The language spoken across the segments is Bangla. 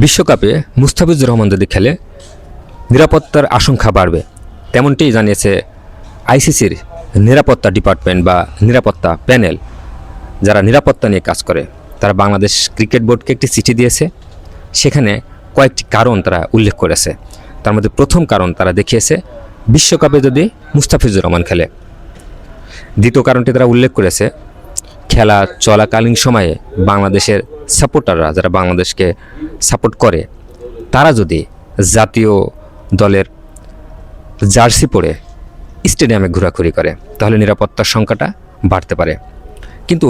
বিশ্বকাপে মুস্তাফিজুর রহমান যদি খেলে নিরাপত্তার আশঙ্কা বাড়বে, তেমনটি জানিয়েছে আইসিসির নিরাপত্তা ডিপার্টমেন্ট বা নিরাপত্তা প্যানেল, যারা নিরাপত্তা নিয়ে কাজ করে। তারা বাংলাদেশ ক্রিকেট বোর্ডকে একটি চিঠি দিয়েছে। সেখানে কয়েকটি কারণ তারা উল্লেখ করেছে। তার মধ্যে প্রথম কারণ তারা দেখিয়েছে বিশ্বকাপে যদি মুস্তাফিজুর রহমান খেলে। দ্বিতীয় কারণটি তারা উল্লেখ করেছে খেলা চলাকালীন সময়ে বাংলাদেশের সাপোর্টাররা, যারা বাংলাদেশকে সাপোর্ট করে, তারা যদি জাতীয় দলের জার্সি পরে স্টেডিয়ামে ঘোরাঘুরি করে তাহলে নিরাপত্তার সংখ্যাটা বাড়তে পারে। কিন্তু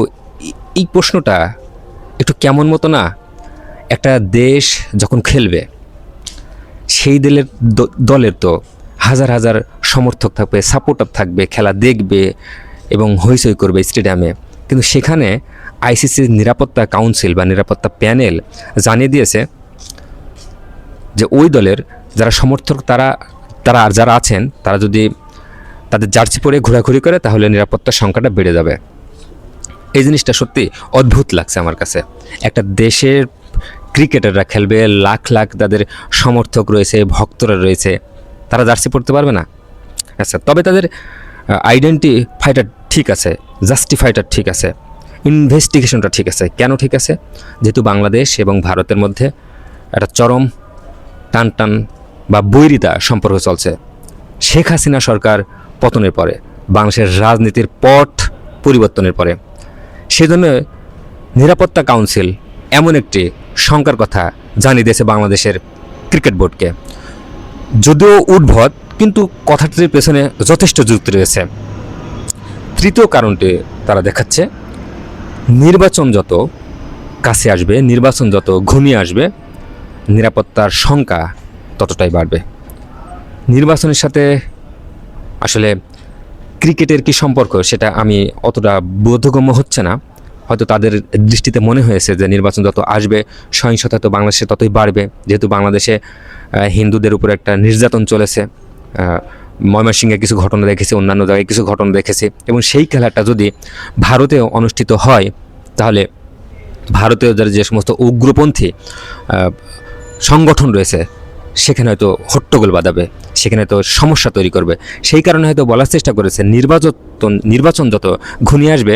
এই প্রশ্নটা একটু কেমন মতো না? একটা দেশ যখন খেলবে সেই দলের তো হাজার হাজার সমর্থক থাকবে, সাপোর্টার থাকবে, খেলা দেখবে এবং হইচই করবে স্টেডিয়ামে। কিন্তু সেখানে আইসিসির নিরাপত্তা কাউন্সিল বা নিরাপত্তা প্যানেল জানিয়ে দিয়েছে যে ওই দলের যারা সমর্থক তারা আর যারা আছেন তারা যদি তাদের জার্সি পরে ঘোরাঘুরি করে তাহলে নিরাপত্তার সংখ্যাটা বেড়ে যাবে। এই জিনিসটা সত্যি অদ্ভুত লাগছে আমার কাছে। একটা দেশের ক্রিকেটাররা খেলবে, লাখ লাখ তাদের সমর্থক রয়েছে, ভক্তরা রয়েছে, তারা জার্সি পরতে পারবে না? আচ্ছা, তবে তাদের আইডেন্টিফাইটা ঠিক আছে, জাস্টিফাইটা ঠিক আছে, ইনভেস্টিগেশনটা ঠিক আছে। কেন ঠিক আছে? যেহেতু বাংলাদেশ এবং ভারতের মধ্যে একটা চরম টান বা বৈরিতা সম্পর্ক চলছে। শেখ হাসিনা সরকার পতনের পরে, বাংলাদেশের রাজনীতির পট পরিবর্তনের পরে, সেজন্য নিরাপত্তা কাউন্সিল এমন একটি শঙ্কার কথা জানিয়ে দিয়েছে বাংলাদেশের ক্রিকেট বোর্ডকে। যদিও উদ্ভট, কিন্তু কথাটির পেছনে যথেষ্ট যুক্তি রয়েছে। তৃতীয় কারণটি তারা দেখাচ্ছে, নির্বাচন যত কাছে আসবে, নির্বাচন যত ঘনিয়ে আসবে, নিরাপত্তার সংখ্যা ততটাই বাড়বে। নির্বাচনের সাথে আসলে ক্রিকেটের কি সম্পর্ক সেটা আমি অতটা বোধগম্য হচ্ছে না। হয়তো তাদের দৃষ্টিতে মনে হয়েছে যে নির্বাচন যত আসবে সহিংসতা তো বাংলাদেশে ততই বাড়বে, যেহেতু বাংলাদেশে হিন্দুদের উপর একটা নির্যাতন চলেছে। ময়মনসিংহে কিছু ঘটনা দেখেছি, অন্যান্য জায়গায় কিছু ঘটনা দেখেছি, এবং সেই খেলাটা যদি ভারতেও অনুষ্ঠিত হয় তাহলে ভারতীয় যে সমস্ত উগ্রপন্থী সংগঠন রয়েছে সেখানে হয়তো হট্টগোল বাঁধাবে, সেখানে হয়তো সমস্যা তৈরি করবে। সেই কারণে হয়তো বলার চেষ্টা করেছে নির্বাচন যত ঘনিয়ে আসবে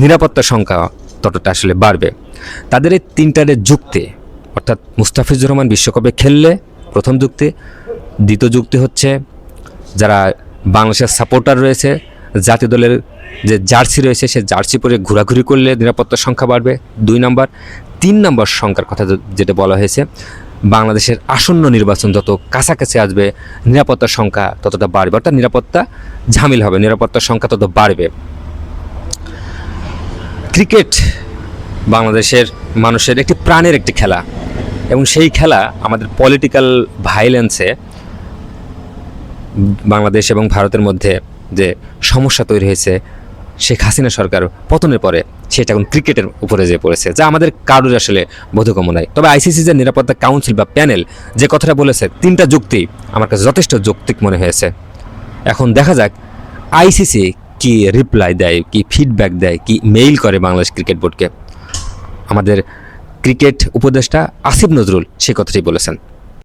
নিরাপত্তার সংখ্যা ততটা আসলে বাড়বে। তাদের এই তিনটার যুক্তি, অর্থাৎ মুস্তাফিজুর রহমান বিশ্বকাপে খেললে প্রথম যুক্তি, দ্বিতীয় যুক্তি হচ্ছে যারা বাংলাদেশের সাপোর্টার রয়েছে, জাতীয় দলের যে জার্সি রয়েছে সে জার্সি পরে ঘোরাঘুরি করলে নিরাপত্তার সংখ্যা বাড়বে 2 নম্বর। 3 নম্বর সংখ্যার কথা যেটা বলা হয়েছে, বাংলাদেশের আসন্ন নির্বাচন যত কাছাকাছি আসবে নিরাপত্তার সংখ্যা ততটা বাড়বে, অর্থাৎ নিরাপত্তা ঝামেল হবে, নিরাপত্তার সংখ্যা তত বাড়বে। ক্রিকেট বাংলাদেশের মানুষের একটি প্রাণের একটি খেলা, এবং সেই খেলা আমাদের পলিটিক্যাল ভায়োলেন্সে বাংলাদেশ এবং ভারতের মধ্যে যে সমস্যা তৈরি হয়েছে শেখ হাসিনা সরকার পতনের পরে, সেটা এখন ক্রিকেটের উপরে যে পড়েছে, যা আমাদের কারোর আসলে বোধগম্য নয়। তবে আইসিসি যে নিরাপত্তা কাউন্সিল বা প্যানেল যে কথাটা বলেছে, 3টা যুক্তি আমার কাছে যথেষ্ট যৌক্তিক মনে হয়েছে। এখন দেখা যাক আইসিসি কি রিপ্লাই দেয়, কি ফিডব্যাক দেয়, কি মেইল করে বাংলাদেশ ক্রিকেট বোর্ডকে। আমাদের ক্রিকেট উপদেষ্টা আসিফ নজরুল সে কথাটি বলেছেন।